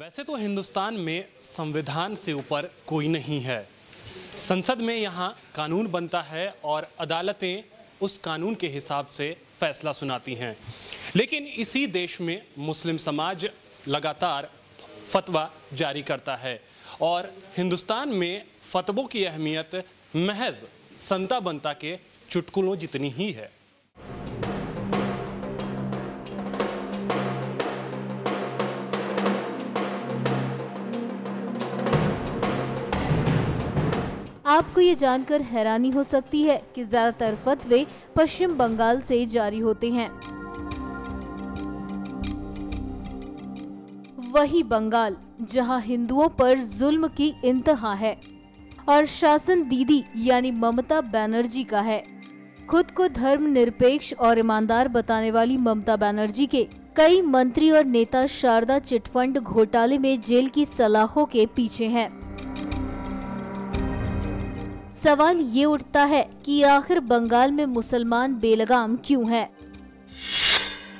वैसे तो हिंदुस्तान में संविधान से ऊपर कोई नहीं है। संसद में यहाँ कानून बनता है और अदालतें उस कानून के हिसाब से फैसला सुनाती हैं। लेकिन इसी देश में मुस्लिम समाज लगातार फतवा जारी करता है और हिंदुस्तान में फतवों की अहमियत महज संता बनता के चुटकुलों जितनी ही है। आपको ये जानकर हैरानी हो सकती है कि ज्यादातर फतवे पश्चिम बंगाल से जारी होते हैं। वही बंगाल जहां हिंदुओं पर जुल्म की इंतहा है और शासन दीदी यानी ममता बनर्जी का है। खुद को धर्मनिरपेक्ष और ईमानदार बताने वाली ममता बनर्जी के कई मंत्री और नेता शारदा चिटफंड घोटाले में जेल की सलाखों के पीछे हैं। सवाल ये उठता है कि आखिर बंगाल में मुसलमान बेलगाम क्यों हैं?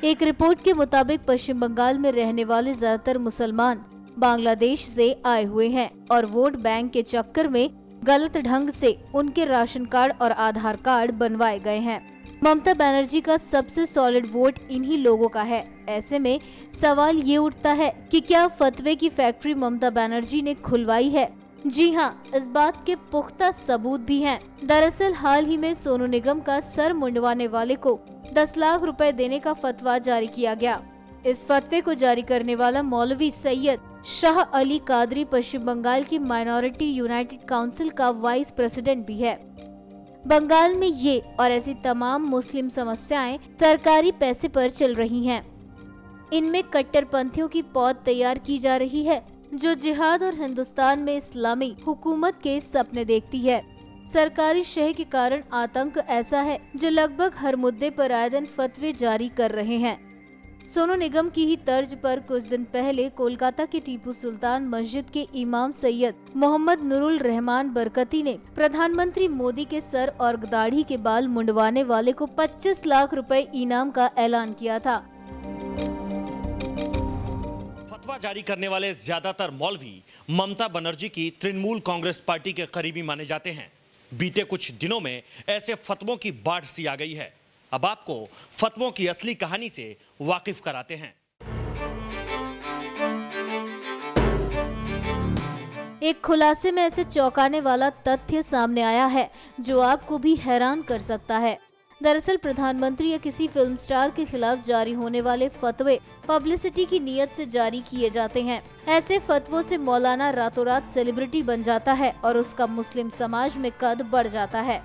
एक रिपोर्ट के मुताबिक पश्चिम बंगाल में रहने वाले ज्यादातर मुसलमान बांग्लादेश से आए हुए हैं और वोट बैंक के चक्कर में गलत ढंग से उनके राशन कार्ड और आधार कार्ड बनवाए गए हैं। ममता बनर्जी का सबसे सॉलिड वोट इन्हीं लोगों का है। ऐसे में सवाल ये उठता है कि क्या फतवे की फैक्ट्री ममता बनर्जी ने खुलवाई है? जी हाँ, इस बात के पुख्ता सबूत भी हैं। दरअसल हाल ही में सोनू निगम का सर मुंडवाने वाले को 10 लाख रुपए देने का फतवा जारी किया गया। इस फतवे को जारी करने वाला मौलवी सैयद शाह अली कादरी पश्चिम बंगाल की माइनॉरिटी यूनाइटेड काउंसिल का वाइस प्रेसिडेंट भी है। बंगाल में ये और ऐसी तमाम मुस्लिम समस्याएं सरकारी पैसे पर चल रही हैं। इनमें कट्टरपंथियों की पौध तैयार की जा रही है जो जिहाद और हिंदुस्तान में इस्लामी हुकूमत के सपने देखती है। सरकारी शह के कारण आतंक ऐसा है जो लगभग हर मुद्दे पर आए दिन फतवे जारी कर रहे हैं। सोनू निगम की ही तर्ज पर कुछ दिन पहले कोलकाता के टीपू सुल्तान मस्जिद के इमाम सैयद मोहम्मद नुरुल रहमान बरकती ने प्रधानमंत्री मोदी के सर और दाढ़ी के बाल मुंडवाने वाले को 25 लाख रुपए इनाम का ऐलान किया था। फतवा जारी करने वाले ज्यादातर मौलवी ममता बनर्जी की तृणमूल कांग्रेस पार्टी के करीबी माने जाते हैं। बीते कुछ दिनों में ऐसे फतवों की बाढ़ सी आ गई है। अब आपको फतवों की असली कहानी से वाकिफ कराते हैं। एक खुलासे में ऐसे चौंकाने वाला तथ्य सामने आया है जो आपको भी हैरान कर सकता है। दरअसल प्रधानमंत्री या किसी फिल्म स्टार के खिलाफ जारी होने वाले फतवे पब्लिसिटी की नीयत से जारी किए जाते हैं। ऐसे फतवों से मौलाना रातों रात सेलिब्रिटी बन जाता है और उसका मुस्लिम समाज में कद बढ़ जाता है।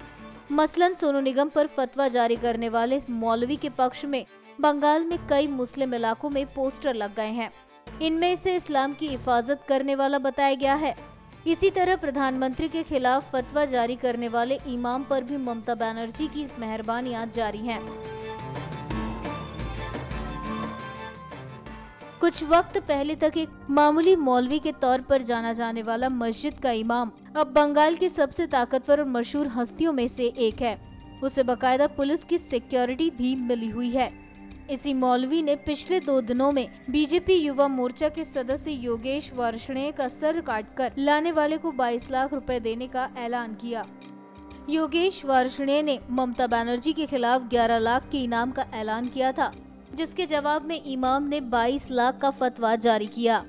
मसलन सोनू निगम पर फतवा जारी करने वाले मौलवी के पक्ष में बंगाल में कई मुस्लिम इलाकों में पोस्टर लग गए हैं। इनमें इसे इस्लाम की हिफाजत करने वाला बताया गया है। इसी तरह प्रधानमंत्री के खिलाफ फतवा जारी करने वाले इमाम पर भी ममता बनर्जी की मेहरबानियां जारी हैं। कुछ वक्त पहले तक एक मामूली मौलवी के तौर पर जाना जाने वाला मस्जिद का इमाम अब बंगाल की सबसे ताकतवर और मशहूर हस्तियों में से एक है। उसे बाकायदा पुलिस की सिक्योरिटी भी मिली हुई है। इसी मौलवी ने पिछले 2 दिनों में बीजेपी युवा मोर्चा के सदस्य योगेश वार्ष्णेय का सर काटकर लाने वाले को 22 लाख रुपए देने का ऐलान किया। योगेश वार्ष्णेय ने ममता बनर्जी के खिलाफ 11 लाख के इनाम का ऐलान किया था, जिसके जवाब में इमाम ने 22 लाख का फतवा जारी किया।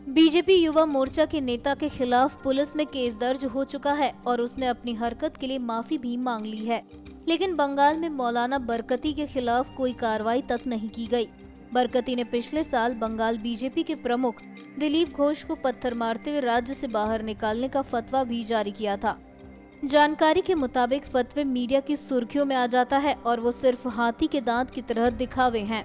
बीजेपी युवा मोर्चा के नेता के खिलाफ पुलिस में केस दर्ज हो चुका है और उसने अपनी हरकत के लिए माफी भी मांग ली है। लेकिन बंगाल में मौलाना बरकती के खिलाफ कोई कार्रवाई तक नहीं की गई। बरकती ने पिछले साल बंगाल बीजेपी के प्रमुख दिलीप घोष को पत्थर मारते हुए राज्य से बाहर निकालने का फतवा भी जारी किया था। जानकारी के मुताबिक फतवे मीडिया की सुर्खियों में आ जाता है और वो सिर्फ हाथी के दांत की तरह दिखावे हैं।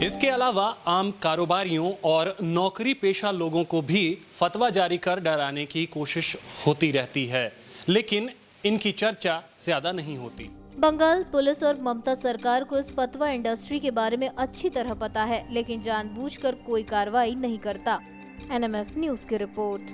इसके अलावा आम कारोबारियों और नौकरी पेशा लोगों को भी फतवा जारी कर डराने की कोशिश होती रहती है, लेकिन इनकी चर्चा ज्यादा नहीं होती। बंगाल पुलिस और ममता सरकार को इस फतवा इंडस्ट्री के बारे में अच्छी तरह पता है, लेकिन जानबूझकर कोई कार्रवाई नहीं करता। NMF न्यूज़ की रिपोर्ट।